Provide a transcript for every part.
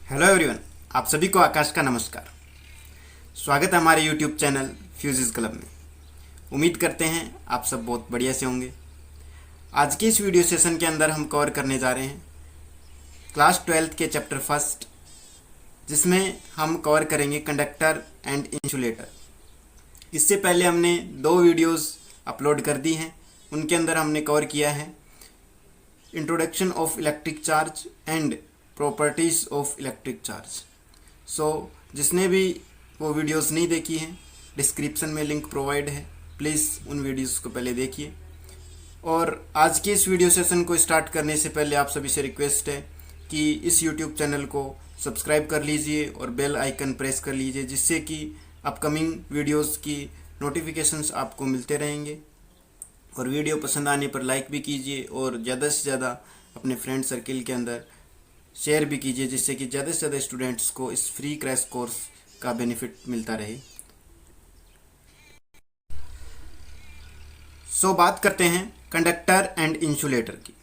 Hello everyone, आप सभी को आकाश का नमस्कार। स्वागत है हमारे यूट्यूब चैनल फ्यूजिस क्लब में। उम्मीद करते हैं आप सब बहुत बढ़िया से होंगे। आज के इस वीडियो सेशन के अंदर हम कवर करने जा रहे हैं क्लास 12th के चैप्टर फर्स्ट, जिसमें हम कवर करेंगे कंडक्टर एंड इंसुलेटर। इससे पहले हमने 2 वीडियोस अपलोड कर दी हैं। उनके अंदर हमने कवर किया है introduction of electric charge and properties of electric charge. जिसने भी वो वीडियोस नहीं देखी हैं, डिस्क्रिप्शन में लिंक प्रोवाइड है, प्लीज़ उन वीडियोस को पहले देखिए। और आज के इस वीडियो सेशन को स्टार्ट करने से पहले आप सभी से रिक्वेस्ट है कि इस यूट्यूब चैनल को सब्सक्राइब कर लीजिए और बेल आइकन प्रेस कर लीजिए, जिससे कि अपकमिंग वीडियोस की नोटिफिकेशंस आपको मिलते रहेंगे। और वीडियो पसंद आने पर लाइक भी कीजिए और ज़्यादा से ज़्यादा अपने फ्रेंड सर्किल के अंदर शेयर भी कीजिए, जिससे कि ज़्यादा से ज़्यादा स्टूडेंट्स को इस फ्री क्रैश कोर्स का बेनिफिट मिलता रहे। बात करते हैं कंडक्टर एंड इंसुलेटर की।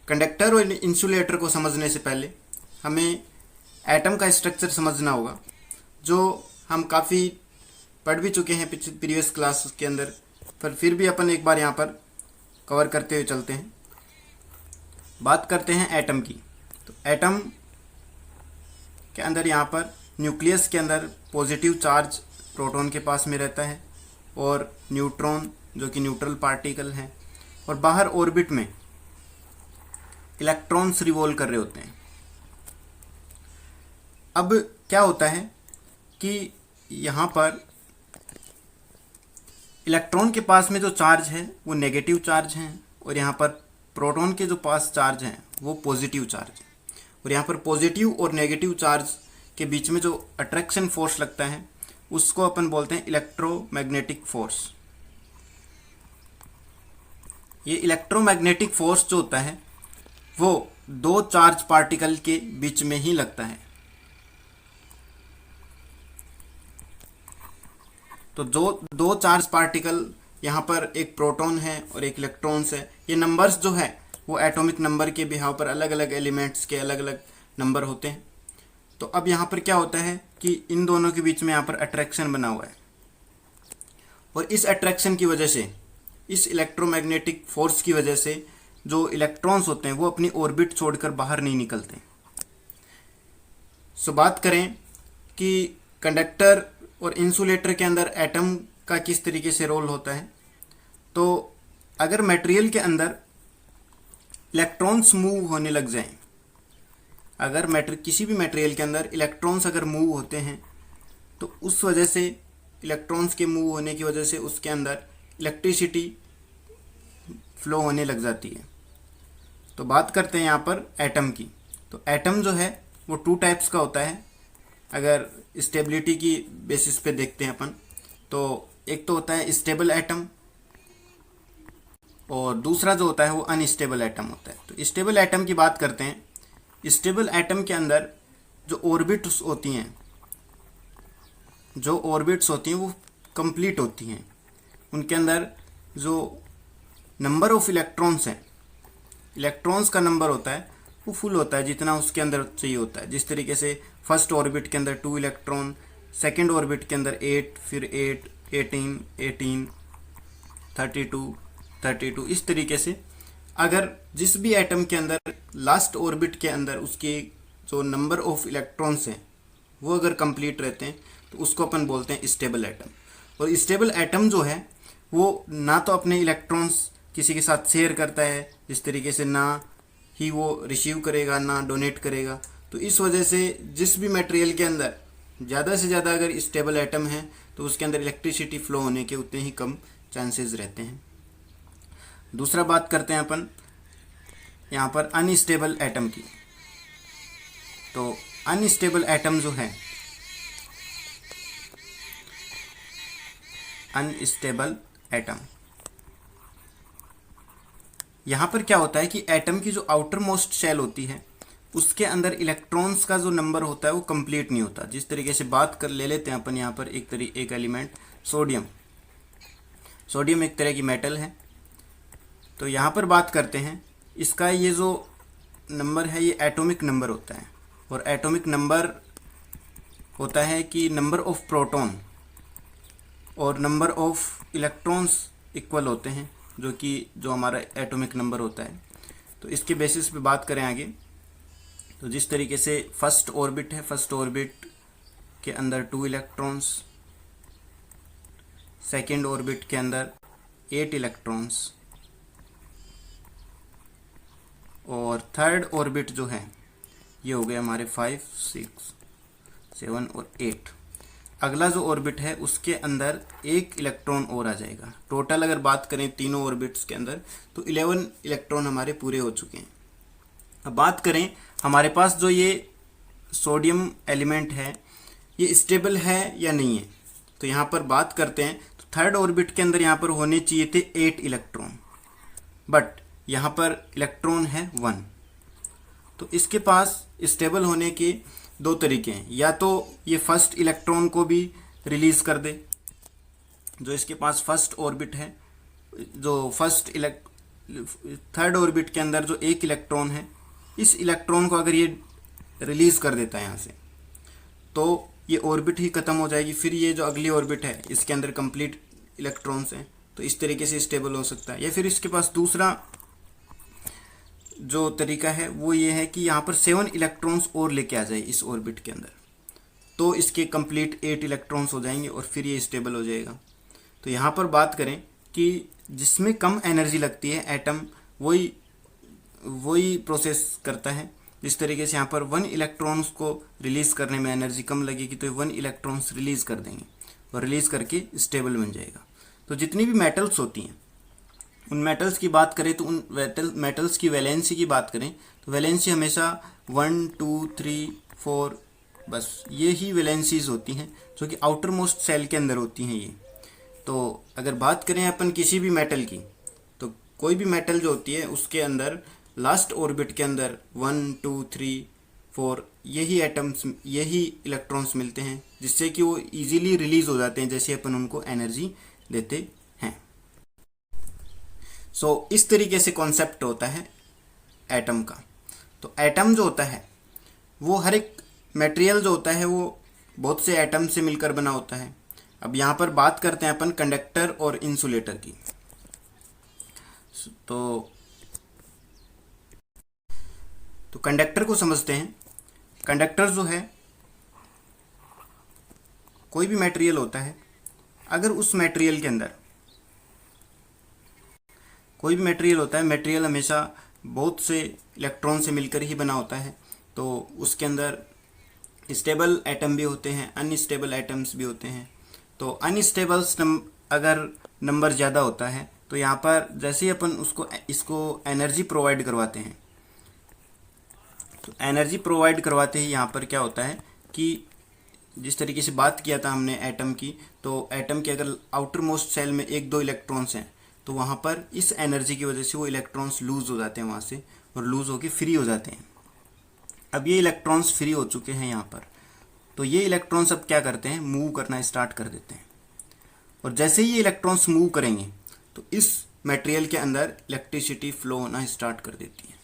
कंडक्टर और इंसुलेटर को समझने से पहले हमें एटम का स्ट्रक्चर समझना होगा, जो हम काफ़ी पढ़ भी चुके हैं प्रीवियस क्लास के अंदर, पर फिर भी अपन एक बार यहाँ पर कवर करते हुए चलते हैं। बात करते हैं एटम की। तो एटम के अंदर यहाँ पर न्यूक्लियस के अंदर पॉजिटिव चार्ज प्रोटॉन के पास में रहता है और न्यूट्रॉन जो कि न्यूट्रल पार्टिकल हैं, और बाहर ऑर्बिट में इलेक्ट्रॉन्स रिवॉल्व कर रहे होते हैं। अब क्या होता है कि यहाँ पर इलेक्ट्रॉन के पास में जो चार्ज है वो नेगेटिव चार्ज हैं, और यहाँ पर प्रोटॉन के जो पास चार्ज हैं वो पॉजिटिव चार्ज है। और यहाँ पर पॉजिटिव और नेगेटिव चार्ज के बीच में जो अट्रैक्शन फोर्स लगता है उसको अपन बोलते हैं इलेक्ट्रोमैग्नेटिक फोर्स। ये इलेक्ट्रोमैग्नेटिक फोर्स जो होता है वो 2 चार्ज पार्टिकल के बीच में ही लगता है। तो जो 2 चार्ज पार्टिकल, यहाँ पर एक प्रोटॉन है और एक इलेक्ट्रॉन्स है, ये नंबर्स जो है वो एटॉमिक नंबर के बिहाव पर अलग अलग एलिमेंट्स के अलग अलग नंबर होते हैं। तो अब यहाँ पर क्या होता है कि इन दोनों के बीच में यहाँ पर अट्रैक्शन बना हुआ है, और इस अट्रैक्शन की वजह से, इस इलेक्ट्रोमैग्नेटिक फोर्स की वजह से जो इलेक्ट्रॉन्स होते हैं वो अपनी ऑर्बिट छोड़कर बाहर नहीं निकलते। बात करें कि कंडक्टर और इंसुलेटर के अंदर एटम का किस तरीके से रोल होता है, तो अगर मटेरियल के अंदर इलेक्ट्रॉन्स मूव होने लग जाएं, अगर किसी भी मटेरियल के अंदर इलेक्ट्रॉन्स अगर मूव होते हैं, तो उस वजह से, इलेक्ट्रॉन्स के मूव होने की वजह से उसके अंदर इलेक्ट्रिसिटी फ्लो होने लग जाती है। तो बात करते हैं यहाँ पर एटम की। तो एटम जो है वो 2 टाइप्स का होता है। अगर स्टेबिलिटी की बेसिस पे देखते हैं अपन, तो एक तो होता है स्टेबल एटम, और दूसरा जो होता है वो अनस्टेबल एटम होता है। तो स्टेबल एटम की बात करते हैं। स्टेबल एटम के अंदर जो ऑर्बिट्स होती हैं, वो कंप्लीट होती हैं। उनके अंदर जो नंबर ऑफ इलेक्ट्रॉन्स हैं, इलेक्ट्रॉन्स का नंबर होता है वो फुल होता है जितना उसके अंदर चाहिए होता है। जिस तरीके से फर्स्ट ऑर्बिट के अंदर 2 इलेक्ट्रॉन, सेकेंड ऑर्बिट के अंदर 8, फिर 8, 18, 18, 32, इस तरीके से अगर जिस भी एटम के अंदर लास्ट ऑर्बिट के अंदर उसके जो नंबर ऑफ इलेक्ट्रॉन्स हैं वो अगर कंप्लीट रहते हैं तो उसको अपन बोलते हैं स्टेबल एटम। और स्टेबल एटम जो है वो ना तो अपने इलेक्ट्रॉन्स किसी के साथ शेयर करता है, जिस तरीके से ना ही वो रिसीव करेगा, ना डोनेट करेगा। तो इस वजह से जिस भी मटेरियल के अंदर ज़्यादा से ज़्यादा अगर स्टेबल एटम है तो उसके अंदर इलेक्ट्रिसिटी फ्लो होने के उतने ही कम चांसेस रहते हैं। दूसरा बात करते हैं अपन यहाँ पर अनस्टेबल एटम की। तो अनस्टेबल एटम जो है, अनस्टेबल एटम, यहाँ पर क्या होता है कि एटम की जो आउटर मोस्ट शेल होती है उसके अंदर इलेक्ट्रॉन्स का जो नंबर होता है वो कंप्लीट नहीं होता। जिस तरीके से बात कर ले लेते हैं अपन यहाँ पर एक एलिमेंट सोडियम। सोडियम एक तरह की मेटल है। तो यहाँ पर बात करते हैं, इसका ये जो नंबर है ये एटॉमिक नंबर होता है, और एटॉमिक नंबर होता है कि नंबर ऑफ प्रोटॉन और नंबर ऑफ इलेक्ट्रॉन्स इक्वल होते हैं, जो हमारा एटॉमिक नंबर होता है। तो इसके बेसिस पे बात करें आगे, तो जिस तरीके से फर्स्ट ऑर्बिट है, फर्स्ट ऑर्बिट के अंदर 2 इलेक्ट्रॉन्स, सेकेंड ऑर्बिट के अंदर 8 इलेक्ट्रॉन्स, और थर्ड ऑर्बिट जो है ये हो गए हमारे 5, 6, 7 और 8। अगला जो ऑर्बिट है उसके अंदर 1 इलेक्ट्रॉन और आ जाएगा। टोटल अगर बात करें तीनों ऑर्बिट्स के अंदर तो 11 इलेक्ट्रॉन हमारे पूरे हो चुके हैं। अब बात करें हमारे पास जो ये सोडियम एलिमेंट है ये स्टेबल है या नहीं है, तो यहाँ पर बात करते हैं तो थर्ड ऑर्बिट के अंदर यहाँ पर होने चाहिए थे 8 इलेक्ट्रॉन, बट यहाँ पर इलेक्ट्रॉन है 1। तो इसके पास स्टेबल होने के 2 तरीके हैं, या तो ये फर्स्ट इलेक्ट्रॉन को भी रिलीज कर दे, जो इसके पास फर्स्ट ऑर्बिट है, जो थर्ड ऑर्बिट के अंदर जो 1 इलेक्ट्रॉन है, इस इलेक्ट्रॉन को अगर ये रिलीज कर देता है यहाँ से तो ये ऑर्बिट ही खत्म हो जाएगी। फिर ये जो अगली ऑर्बिट है इसके अंदर कंप्लीट इलेक्ट्रॉन्स हैं, तो इस तरीके से स्टेबल हो सकता है। या फिर इसके पास दूसरा जो तरीका है वो ये है कि यहाँ पर 7 इलेक्ट्रॉन्स और लेके आ जाए इस ऑर्बिट के अंदर, तो इसके कंप्लीट 8 इलेक्ट्रॉन्स हो जाएंगे और फिर ये स्टेबल हो जाएगा। तो यहाँ पर बात करें कि जिसमें कम एनर्जी लगती है एटम वही प्रोसेस करता है। जिस तरीके से यहाँ पर 1 इलेक्ट्रॉन्स को रिलीज करने में एनर्जी कम लगेगी तो 1 इलेक्ट्रॉन्स रिलीज कर देंगे और रिलीज करके स्टेबल बन जाएगा। तो जितनी भी मेटल्स होती हैं उन मेटल्स की बात करें तो उन मेटल्स की वैलेंसी की बात करें तो वैलेंसी हमेशा 1, 2, 3, 4 बस ये ही वैलेंसीज होती हैं जो कि आउटर मोस्ट सेल के अंदर होती हैं ये। तो अगर बात करें अपन किसी भी मेटल की तो कोई भी मेटल जो होती है उसके अंदर लास्ट ऑर्बिट के अंदर 1, 2, 3, 4 यही एटम्स यही इलेक्ट्रॉन्स मिलते हैं, जिससे कि वो इजीली रिलीज हो जाते हैं जैसे अपन उनको एनर्जी देते हैं। सो इस तरीके से कॉन्सेप्ट होता है एटम का। तो एटम जो होता है वो हर एक मटेरियल जो होता है वो बहुत से एटम से मिलकर बना होता है। अब यहाँ पर बात करते हैं अपन कंडक्टर और इंसुलेटर की। तो कंडक्टर को समझते हैं। कंडक्टर जो है कोई भी मटेरियल होता है, अगर उस मटेरियल के अंदर कोई भी मटेरियल होता है, मटेरियल हमेशा बहुत से इलेक्ट्रॉन से मिलकर ही बना होता है, तो उसके अंदर स्टेबल एटम भी होते हैं, अनस्टेबल एटम्स भी होते हैं। तो अनस्टेबल्स अगर नंबर ज़्यादा होता है तो यहाँ पर जैसे ही अपन इसको एनर्जी प्रोवाइड करवाते हैं, तो एनर्जी प्रोवाइड करवाते ही यहाँ पर क्या होता है कि जिस तरीके से बात किया था हमने एटम की, तो एटम के अगर आउटर मोस्ट सेल में 1-2 इलेक्ट्रॉन्स हैं तो वहाँ पर इस एनर्जी की वजह से वो इलेक्ट्रॉन्स लूज हो जाते हैं वहाँ से, और लूज होके फ्री हो जाते हैं। अब ये इलेक्ट्रॉन्स फ्री हो चुके हैं यहाँ पर, तो ये इलेक्ट्रॉन्स अब क्या करते हैं, मूव करना स्टार्ट कर देते हैं। और जैसे ही ये इलेक्ट्रॉन्स मूव करेंगे तो इस मटेरियल के अंदर इलेक्ट्रिसिटी फ्लो होना स्टार्ट कर देती है।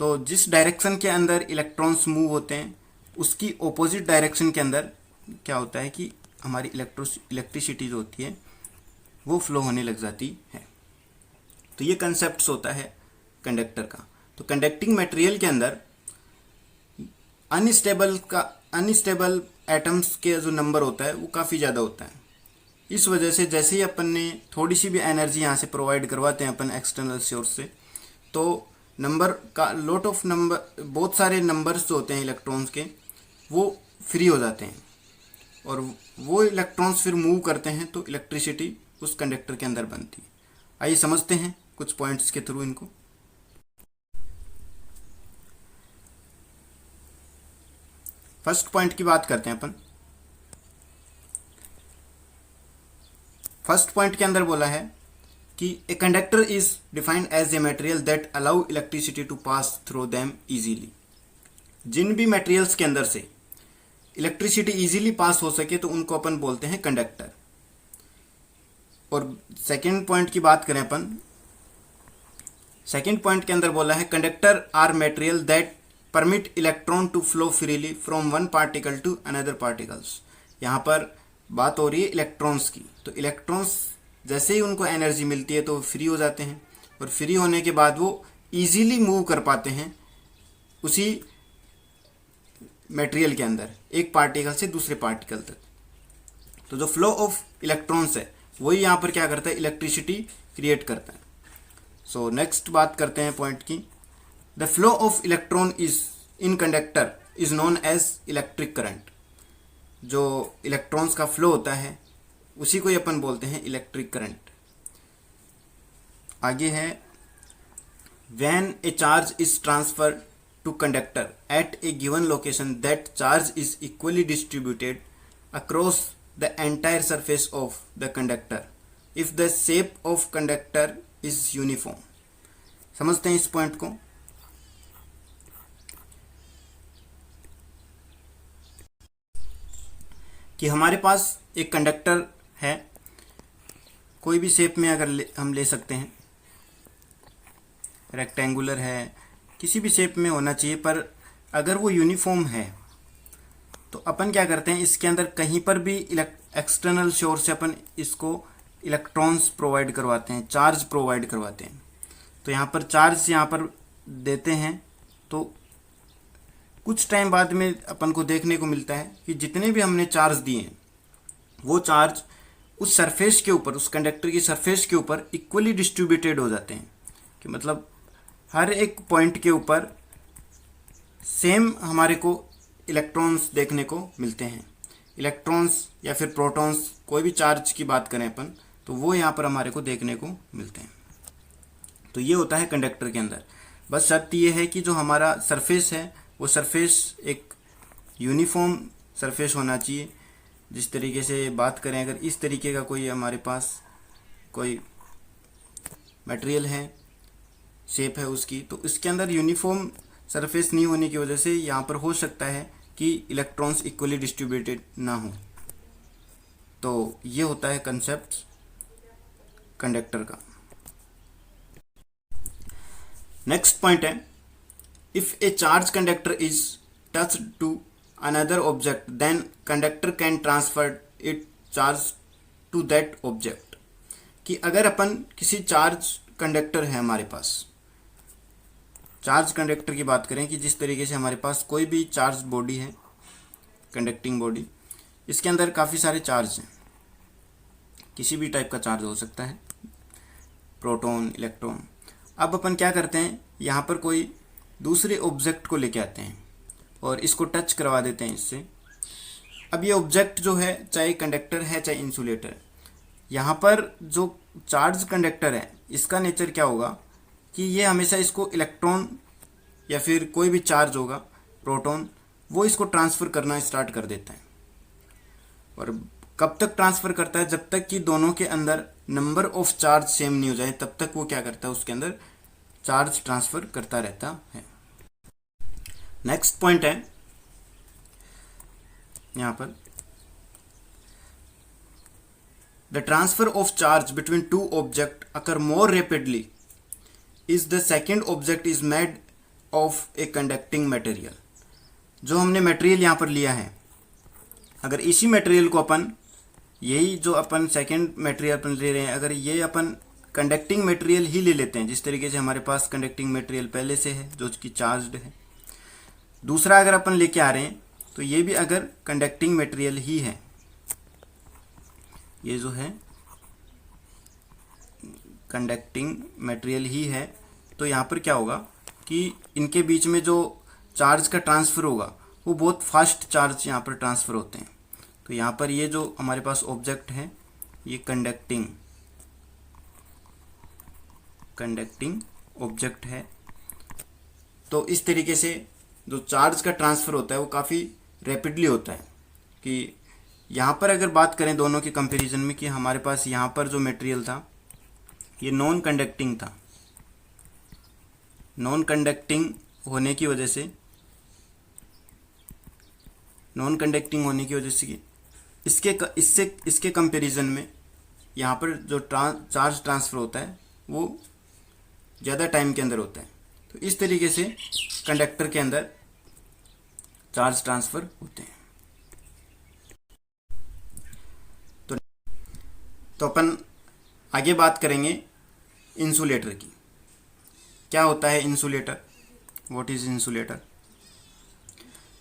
तो जिस डायरेक्शन के अंदर इलेक्ट्रॉन्स मूव होते हैं उसकी ऑपोजिट डायरेक्शन के अंदर क्या होता है कि हमारी इलेक्ट्रिसिटी जो होती है वो फ्लो होने लग जाती है। तो ये कंसेप्ट होता है कंडक्टर का। तो कंडक्टिंग मटेरियल के अंदर अनस्टेबल एटम्स के जो नंबर होता है वो काफ़ी ज़्यादा होता है। इस वजह से जैसे ही अपन ने थोड़ी सी भी एनर्जी यहाँ से प्रोवाइड करवाते हैं अपन एक्सटर्नल सोर्स से, तो नंबर का बहुत सारे नंबर्स जो होते हैं इलेक्ट्रॉन्स के वो फ्री हो जाते हैं, और वो इलेक्ट्रॉन्स फिर मूव करते हैं तो इलेक्ट्रिसिटी उस कंडक्टर के अंदर बनती है। आइए समझते हैं कुछ पॉइंट्स के थ्रू इनको। फर्स्ट पॉइंट की बात करते हैं अपन। फर्स्ट पॉइंट के अंदर बोला है कि a conductor is defined as a material that allow electricity to pass through them easily. जिन भी मटेरियल्स के अंदर से इलेक्ट्रिसिटी इजीली पास हो सके तो उनको अपन बोलते हैं कंडक्टर। और सेकेंड पॉइंट की बात करें अपन, सेकेंड पॉइंट के अंदर बोला है conductor are material that permit electron to flow freely from one particle to another particles. यहाँ पर बात हो रही है इलेक्ट्रॉन्स की। तो इलेक्ट्रॉन्स जैसे ही उनको एनर्जी मिलती है तो फ्री हो जाते हैं, और फ्री होने के बाद वो इजीली मूव कर पाते हैं उसी मटेरियल के अंदर, एक पार्टिकल से दूसरे पार्टिकल तक। तो जो फ्लो ऑफ इलेक्ट्रॉन्स है वही यहाँ पर क्या करता है, इलेक्ट्रिसिटी क्रिएट करता है। सो नेक्स्ट बात करते हैं पॉइंट की। The flow of electron is in conductor is known as electric current. जो इलेक्ट्रॉन्स का फ्लो होता है उसी को ही अपन बोलते हैं इलेक्ट्रिक करंट। आगे है, when a charge is transferred to conductor at a given location, that charge is equally distributed across the entire surface of the conductor if the shape of conductor is uniform। समझते हैं इस point को। कि हमारे पास एक conductor है, कोई भी शेप में अगर हम ले सकते हैं, रेक्टेंगुलर है, किसी भी शेप में होना चाहिए, पर अगर वो यूनिफॉर्म है तो अपन क्या करते हैं, इसके अंदर कहीं पर भी एक्सटर्नल सोर्स से अपन इसको इलेक्ट्रॉन्स प्रोवाइड करवाते हैं, चार्ज प्रोवाइड करवाते हैं। तो यहाँ पर चार्ज यहाँ पर देते हैं तो कुछ टाइम बाद में अपन को देखने को मिलता है कि जितने भी हमने चार्ज दिए हैं वो चार्ज उस सरफेस के ऊपर, उस कंडक्टर की सरफेस के ऊपर इक्वली डिस्ट्रीब्यूटेड हो जाते हैं। कि मतलब हर एक पॉइंट के ऊपर सेम हमारे को इलेक्ट्रॉन्स देखने को मिलते हैं। इलेक्ट्रॉन्स या फिर प्रोटॉन्स, कोई भी चार्ज की बात करें अपन तो वो यहाँ पर हमारे को देखने को मिलते हैं। तो ये होता है कंडक्टर के अंदर। बस शर्त ये है कि जो हमारा सरफेस है वो सरफेस एक यूनिफॉर्म सरफेस होना चाहिए। जिस तरीके से बात करें, अगर इस तरीके का कोई हमारे पास कोई मटेरियल है, शेप है उसकी, तो इसके अंदर यूनिफॉर्म सरफेस नहीं होने की वजह से यहाँ पर हो सकता है कि इलेक्ट्रॉन्स इक्वली डिस्ट्रीब्यूटेड ना हो। तो ये होता है कंसेप्ट कंडक्टर का। नेक्स्ट पॉइंट है, if a charge conductor is touched to another object then conductor can transfer it charge to that object. कि अगर अपन किसी चार्ज कंडक्टर है हमारे पास, चार्ज कंडक्टर की बात करें कि जिस तरीके से हमारे पास कोई भी चार्ज बॉडी है, कंडक्टिंग बॉडी, इसके अंदर काफ़ी सारे चार्ज हैं, किसी भी टाइप का चार्ज हो सकता है, प्रोटॉन, इलेक्ट्रॉन। अब अपन क्या करते हैं, यहाँ पर कोई दूसरे ऑब्जेक्ट को लेके आते हैं और इसको टच करवा देते हैं इससे। अब ये ऑब्जेक्ट जो है, चाहे कंडक्टर है चाहे इंसुलेटर, यहाँ पर जो चार्ज कंडक्टर है इसका नेचर क्या होगा कि ये हमेशा इसको इलेक्ट्रॉन या फिर कोई भी चार्ज होगा, प्रोटॉन, वो इसको ट्रांसफ़र करना स्टार्ट कर देता है। और कब तक ट्रांसफ़र करता है, जब तक कि दोनों के अंदर नंबर ऑफ चार्ज सेम नहीं हो जाए तब तक वो क्या करता है, उसके अंदर चार्ज ट्रांसफ़र करता रहता है। नेक्स्ट पॉइंट है यहाँ पर, the transfer of charge between two object occur more rapidly is the second object is made of a conducting material. जो हमने मटेरियल यहाँ पर लिया है, अगर इसी मटेरियल को अपन, यही जो अपन सेकेंड मटेरियल अपन ले रहे हैं, अगर ये अपन कंडक्टिंग मटेरियल ही ले लेते हैं, जिस तरीके से हमारे पास कंडक्टिंग मटेरियल पहले से है जो कि चार्ज्ड है, दूसरा अगर अपन लेके आ रहे हैं तो ये भी अगर कंडक्टिंग मटेरियल ही है, ये जो है कंडक्टिंग मटेरियल ही है, तो यहाँ पर क्या होगा कि इनके बीच में जो चार्ज का ट्रांसफ़र होगा वो बहुत फास्ट चार्ज यहाँ पर ट्रांसफ़र होते हैं। तो यहाँ पर ये जो हमारे पास ऑब्जेक्ट है ये कंडक्टिंग ऑब्जेक्ट है। तो इस तरीके से जो चार्ज का ट्रांसफ़र होता है वो काफ़ी रैपिडली होता है। कि यहाँ पर अगर बात करें दोनों के कंपैरिजन में, कि हमारे पास यहाँ पर जो मटेरियल था ये नॉन कंडक्टिंग था, नॉन कंडक्टिंग होने की वजह से इसके कंपैरिजन में यहाँ पर जो चार्ज ट्रांसफ़र होता है वो ज़्यादा टाइम के अंदर होता है। तो इस तरीके से कंडक्टर के अंदर चार्ज ट्रांसफर होते हैं। तो अपन आगे बात करेंगे इंसुलेटर की। क्या होता है इंसुलेटर, व्हाट इज इंसुलेटर।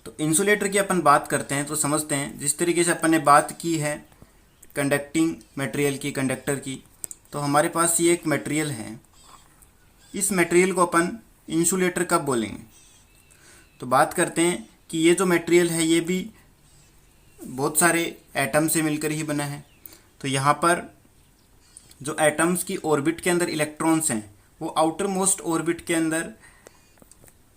तो इंसुलेटर की अपन बात करते हैं तो समझते हैं, जिस तरीके से अपन ने बात की है कंडक्टिंग मटेरियल की, कंडक्टर की, तो हमारे पास ये एक मटेरियल है। इस मटेरियल को अपन इंसुलेटर कब बोलेंगे, तो बात करते हैं कि ये जो मटेरियल है ये भी बहुत सारे एटम से मिलकर ही बना है। तो यहाँ पर जो एटम्स की ऑर्बिट के अंदर इलेक्ट्रॉन्स हैं, वो आउटर मोस्ट ऑर्बिट के अंदर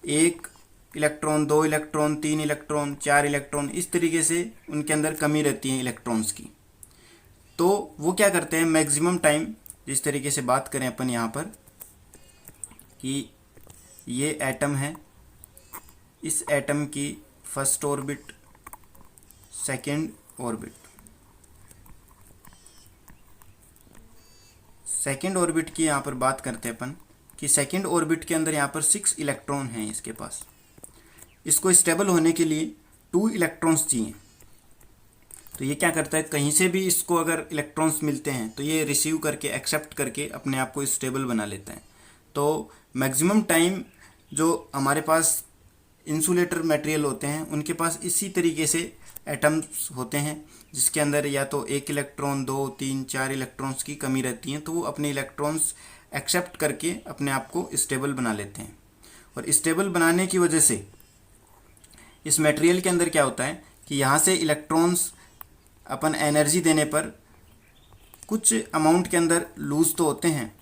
1 इलेक्ट्रॉन, 2 इलेक्ट्रॉन, 3 इलेक्ट्रॉन, 4 इलेक्ट्रॉन, इस तरीके से उनके अंदर कमी रहती है इलेक्ट्रॉन्स की। तो वो क्या करते हैं मैक्सिमम टाइम, जिस तरीके से बात करें अपन यहाँ पर कि ये एटम है, इस एटम की first orbit, second orbit, second orbit की यहाँ पर बात करते हैं अपन कि सेकेंड ऑर्बिट के अंदर यहाँ पर 6 इलेक्ट्रॉन हैं इसके पास। इसको स्टेबल होने के लिए 2 इलेक्ट्रॉन्स चाहिए। तो ये क्या करता है, कहीं से भी इसको अगर इलेक्ट्रॉन्स मिलते हैं तो ये रिसीव करके, एक्सेप्ट करके अपने आप को स्टेबल बना लेता है। तो मैक्सिमम टाइम जो हमारे पास इंसुलेटर मटेरियल होते हैं उनके पास इसी तरीके से एटम्स होते हैं, जिसके अंदर या तो 1 इलेक्ट्रॉन, 2, 3, 4 इलेक्ट्रॉन्स की कमी रहती है। तो वो अपने इलेक्ट्रॉन्स एक्सेप्ट करके अपने आप को स्टेबल बना लेते हैं। और स्टेबल बनाने की वजह से इस मटेरियल के अंदर क्या होता है कि यहाँ से इलेक्ट्रॉन्स अपन एनर्जी देने पर कुछ अमाउंट के अंदर लूज तो होते हैं,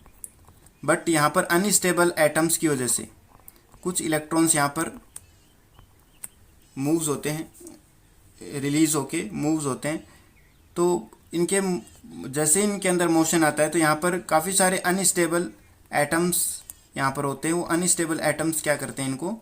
बट यहाँ पर अनस्टेबल एटम्स की वजह से कुछ इलेक्ट्रॉन्स यहाँ पर मूव्स होते हैं, रिलीज होके मूव्स होते हैं। तो इनके जैसे इनके अंदर मोशन आता है तो यहाँ पर काफ़ी सारे अनस्टेबल एटम्स यहाँ पर होते हैं। वो अनस्टेबल एटम्स क्या करते हैं, इनको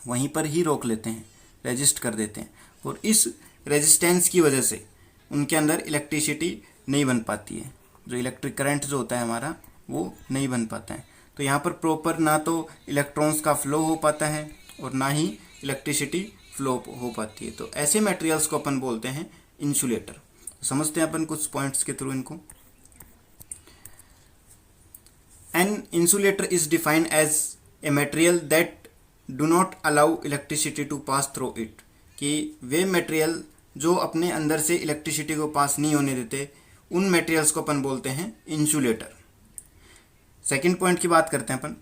वहीं पर ही रोक लेते हैं, रेजिस्ट कर देते हैं। और इस रेजिस्टेंस की वजह से उनके अंदर इलेक्ट्रिसिटी नहीं बन पाती है, जो इलेक्ट्रिक करंट जो होता है हमारा वो नहीं बन पाता है। तो यहाँ पर प्रॉपर ना तो इलेक्ट्रॉन्स का फ्लो हो पाता है और ना ही इलेक्ट्रिसिटी फ्लो हो पाती है। तो ऐसे मटेरियल्स को अपन बोलते हैं इंसुलेटर। समझते हैं अपन कुछ पॉइंट्स के थ्रू इनको। An insulator is defined as a material that do not allow electricity to pass through it, कि वे मटेरियल जो अपने अंदर से इलेक्ट्रिसिटी को पास नहीं होने देते, उन मटेरियल्स को अपन बोलते हैं इंसुलेटर। सेकेंड पॉइंट की बात करते हैं अपन।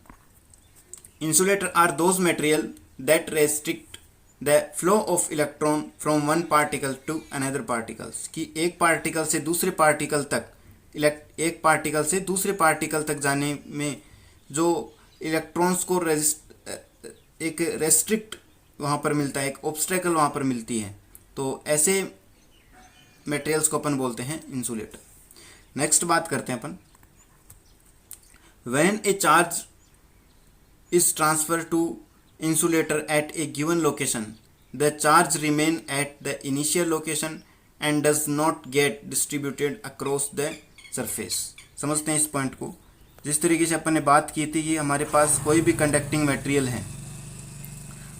Insulator are those material that restrict the flow of electron from one particle to another particles, कि एक पार्टिकल से दूसरे पार्टिकल तक, एक पार्टिकल से दूसरे पार्टिकल तक जाने में जो इलेक्ट्रॉन्स को एक रेस्ट्रिक्ट वहाँ पर मिलता है, एक ऑब्स्टेकल वहाँ पर मिलती है। तो ऐसे मटेरियल्स को अपन बोलते हैं इंसुलेटर। नेक्स्ट बात करते हैं अपन, when a charge is transfer to insulator at a given location, the charge remain at the initial location and does not get distributed across the surface। समझते हैं इस पॉइंट को। जिस तरीके से अपन ने बात की थी कि हमारे पास कोई भी कंडक्टिंग मटेरियल है,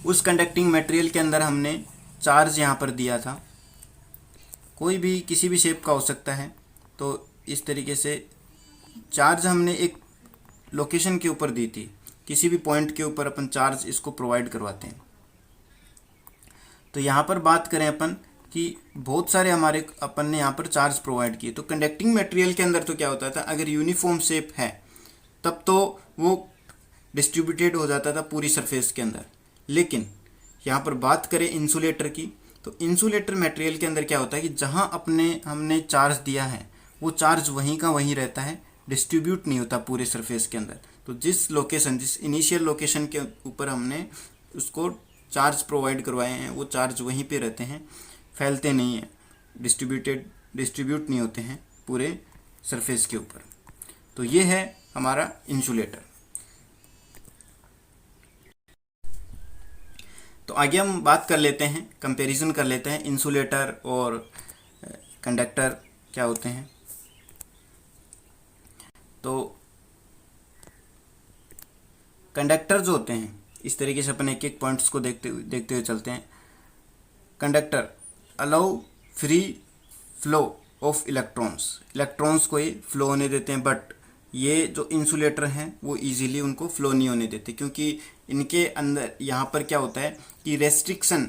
उस कंडक्टिंग मटेरियल के अंदर हमने चार्ज यहाँ पर दिया था, कोई भी किसी भी शेप का हो सकता है। तो इस तरीके से चार्ज हमने एक लोकेशन के ऊपर दी थी, किसी भी पॉइंट के ऊपर अपन चार्ज इसको प्रोवाइड करवाते हैं। तो यहाँ पर बात करें अपन कि बहुत सारे हमारे अपन ने यहाँ पर चार्ज प्रोवाइड किए। तो कंडक्टिंग मटेरियल के अंदर तो क्या होता था, अगर यूनिफॉर्म शेप है तब तो वो डिस्ट्रीब्यूटेड हो जाता था पूरी सरफेस के अंदर। लेकिन यहाँ पर बात करें इंसुलेटर की, तो इंसुलेटर मटेरियल के अंदर क्या होता है कि जहाँ हमने चार्ज दिया है वो चार्ज वहीं का वहीं रहता है, डिस्ट्रीब्यूट नहीं होता पूरे सरफेस के अंदर। तो जिस इनिशियल लोकेशन के ऊपर हमने उसको चार्ज प्रोवाइड करवाए हैं, वो चार्ज वहीं पे रहते हैं, फैलते नहीं हैं, डिस्ट्रीब्यूट नहीं होते हैं पूरे सरफेस के ऊपर। तो ये है हमारा इंसुलेटर। तो आगे हम बात कर लेते हैं, कंपैरिजन कर लेते हैं इंसुलेटर और कंडक्टर क्या होते हैं। तो कंडक्टर जो होते हैं, इस तरीके से अपन एक एक पॉइंट्स को देखते हुए चलते हैं। Conductor allow free flow of electrons को ये फ्लो होने देते हैं, बट ये जो इंसुलेटर हैं वो इजीली उनको फ्लो नहीं होने देते, क्योंकि इनके अंदर यहाँ पर क्या होता है कि रेस्ट्रिक्शन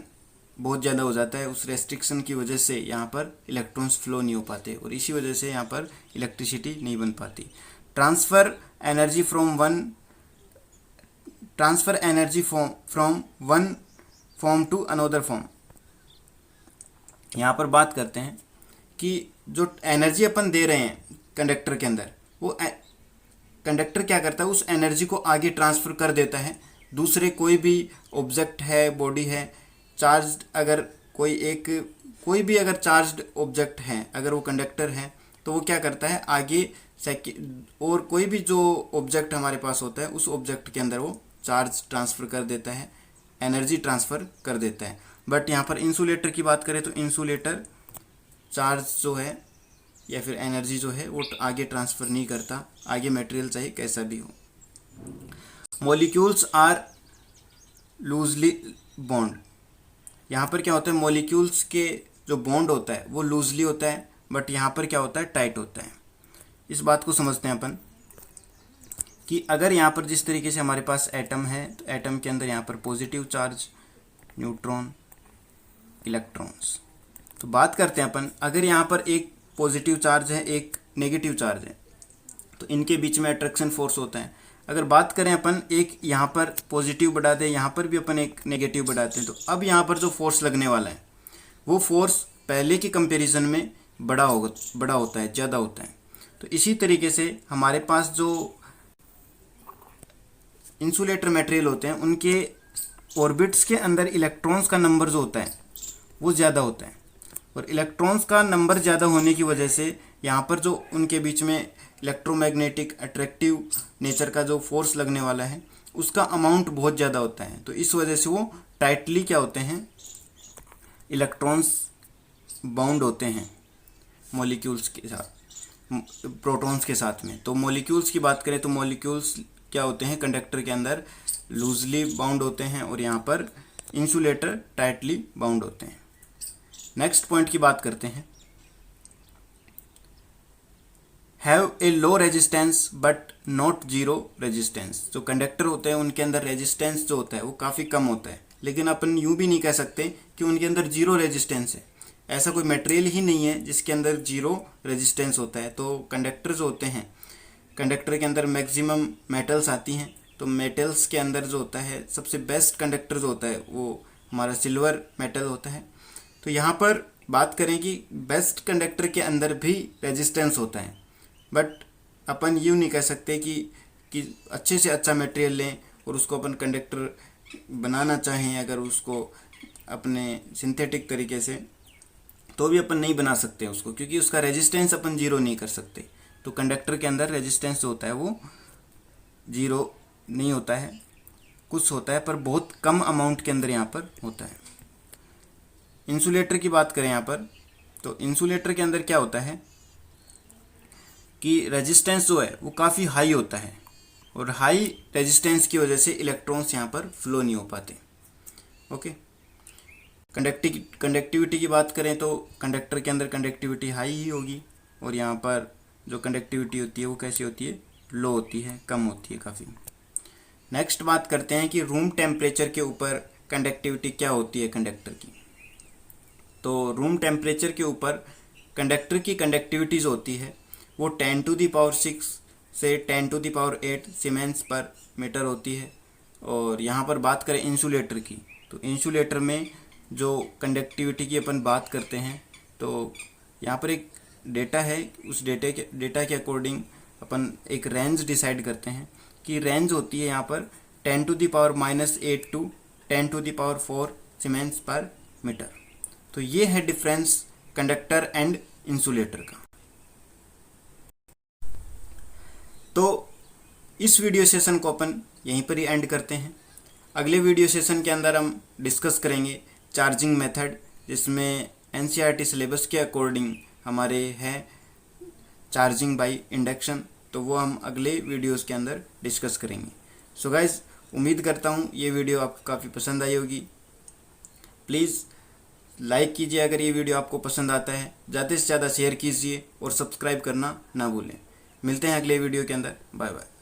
बहुत ज़्यादा हो जाता है। उस रेस्ट्रिक्शन की वजह से यहाँ पर इलेक्ट्रॉन्स फ्लो नहीं हो पाते और इसी वजह से यहाँ पर इलेक्ट्रिसिटी नहीं बन पाती। Transfer energy from one form to another form. यहाँ पर बात करते हैं कि जो एनर्जी अपन दे रहे हैं कंडक्टर के अंदर, वो कंडक्टर क्या करता है, उस एनर्जी को आगे ट्रांसफ़र कर देता है दूसरे कोई भी ऑब्जेक्ट है, बॉडी है, चार्ज्ड, अगर कोई भी अगर चार्ज्ड ऑब्जेक्ट है, अगर वो कंडक्टर है तो वो क्या करता है आगे और कोई भी जो ऑब्जेक्ट हमारे पास होता है उस ऑब्जेक्ट के अंदर वो चार्ज ट्रांसफ़र कर देता है, एनर्जी ट्रांसफ़र कर देता है। बट यहाँ पर इंसुलेटर की बात करें तो इंसुलेटर चार्ज जो है या फिर एनर्जी जो है वो आगे ट्रांसफ़र नहीं करता, आगे मटेरियल चाहे कैसा भी हो। Molecules are loosely bond. यहाँ पर क्या होता है, मॉलिक्यूल्स के जो बॉन्ड होता है वो लूजली होता है, बट यहाँ पर क्या होता है, टाइट होता है। इस बात को समझते हैं अपन कि अगर यहाँ पर जिस तरीके से हमारे पास एटम है तो एटम के अंदर यहाँ पर पॉजिटिव चार्ज, न्यूट्रॉन, इलेक्ट्रॉन्स। तो बात करते हैं अपन, अगर यहाँ पर एक पॉजिटिव चार्ज है, एक नेगेटिव चार्ज है, तो इनके बीच में अट्रैक्शन फोर्स होता है। अगर बात करें अपन, एक यहाँ पर पॉजिटिव बढ़ा दें, यहाँ पर भी अपन एक नेगेटिव बढ़ाते हैं, तो अब यहाँ पर जो फोर्स लगने वाला है वो फोर्स पहले की कंपैरिजन में बड़ा होता है, ज़्यादा होता है। तो इसी तरीके से हमारे पास जो इंसुलेटर मटेरियल होते हैं उनके ऑर्बिट्स के अंदर इलेक्ट्रॉन्स का नंबर जो होता है वो ज़्यादा होता है, और इलेक्ट्रॉन्स का नंबर ज़्यादा होने की वजह से यहाँ पर जो उनके बीच में इलेक्ट्रोमैग्नेटिक अट्रैक्टिव नेचर का जो फोर्स लगने वाला है उसका अमाउंट बहुत ज़्यादा होता है। तो इस वजह से वो टाइटली क्या होते हैं, इलेक्ट्रॉन्स बाउंड होते हैं मॉलिक्यूल्स के साथ, प्रोटॉन्स के साथ में। तो मॉलिक्यूल्स की बात करें तो मॉलिक्यूल्स क्या होते हैं, कंडक्टर के अंदर लूजली बाउंड होते हैं और यहाँ पर इंसुलेटर टाइटली बाउंड होते हैं। नेक्स्ट पॉइंट की बात करते हैं, have a low resistance but not zero resistance. जो कंडक्टर होते हैं उनके अंदर रेजिस्टेंस जो होता है वो काफ़ी कम होता है, लेकिन अपन यूँ भी नहीं कह सकते कि उनके अंदर जीरो रेजिस्टेंस है। ऐसा कोई मटेरियल ही नहीं है जिसके अंदर जीरो रेजिस्टेंस होता है। तो कंडक्टर जो होते हैं, कंडक्टर के अंदर मैक्सिमम मेटल्स आती हैं, तो मेटल्स के अंदर जो होता है सबसे बेस्ट कंडक्टर जो होता है वो हमारा सिल्वर मेटल होता है। तो यहाँ पर बात करें कि बेस्ट कंडक्टर के अंदर भी रेजिस्टेंस होता है, बट अपन यूँ नहीं कह सकते कि अच्छे से अच्छा मटेरियल लें और उसको अपन कंडक्टर बनाना चाहें अगर उसको अपने सिंथेटिक तरीके से, तो भी अपन नहीं बना सकते उसको, क्योंकि उसका रेजिस्टेंस अपन जीरो नहीं कर सकते। तो कंडक्टर के अंदर रेजिस्टेंस जो होता है वो जीरो नहीं होता है, कुछ होता है पर बहुत कम अमाउंट के अंदर यहाँ पर होता है। इंसुलेटर की बात करें यहाँ पर, तो इंसुलेटर के अंदर क्या होता है कि रेजिस्टेंस जो है वो काफ़ी हाई होता है, और हाई रेजिस्टेंस की वजह से इलेक्ट्रॉन्स यहाँ पर फ्लो नहीं हो पाते। ओके, कंडक्टिविटी की बात करें तो कंडक्टर के अंदर कंडक्टिविटी हाई ही होगी, और यहाँ पर जो कंडक्टिविटी होती है वो कैसी होती है, लो होती है, कम होती है काफ़ी। नेक्स्ट बात करते हैं कि रूम टेम्परेचर के ऊपर कंडक्टिविटी क्या होती है कंडक्टर की। तो रूम टेम्परेचर के ऊपर कंडक्टर की कंडक्टिविटी जो होती है वो 10⁶ से 10⁸ सीमेंस पर मीटर होती है। और यहाँ पर बात करें इंसुलेटर की, तो इंसुलेटर में जो कंडक्टिविटी की अपन बात करते हैं, तो यहाँ पर एक डेटा है, उस डेटा के अकॉर्डिंग अपन एक रेंज डिसाइड करते हैं कि रेंज होती है यहाँ पर 10⁻⁻8 टू 10⁴ सीमेंस पर मीटर। तो ये है डिफरेंस कंडक्टर एंड इंसुलेटर का। तो इस वीडियो सेशन को अपन यहीं पर ही एंड करते हैं। अगले वीडियो सेशन के अंदर हम डिस्कस करेंगे चार्जिंग मेथड, जिसमें एनसीईआरटी सिलेबस के अकॉर्डिंग हमारे है चार्जिंग बाय इंडक्शन, तो वो हम अगले वीडियोस के अंदर डिस्कस करेंगे। सो गाइज, उम्मीद करता हूँ ये वीडियो आपको काफ़ी पसंद आई होगी। प्लीज़ लाइक कीजिए अगर ये वीडियो आपको पसंद आता है, ज़्यादा से ज़्यादा शेयर कीजिए और सब्सक्राइब करना ना भूलें। मिलते हैं अगले वीडियो के अंदर। Bye bye.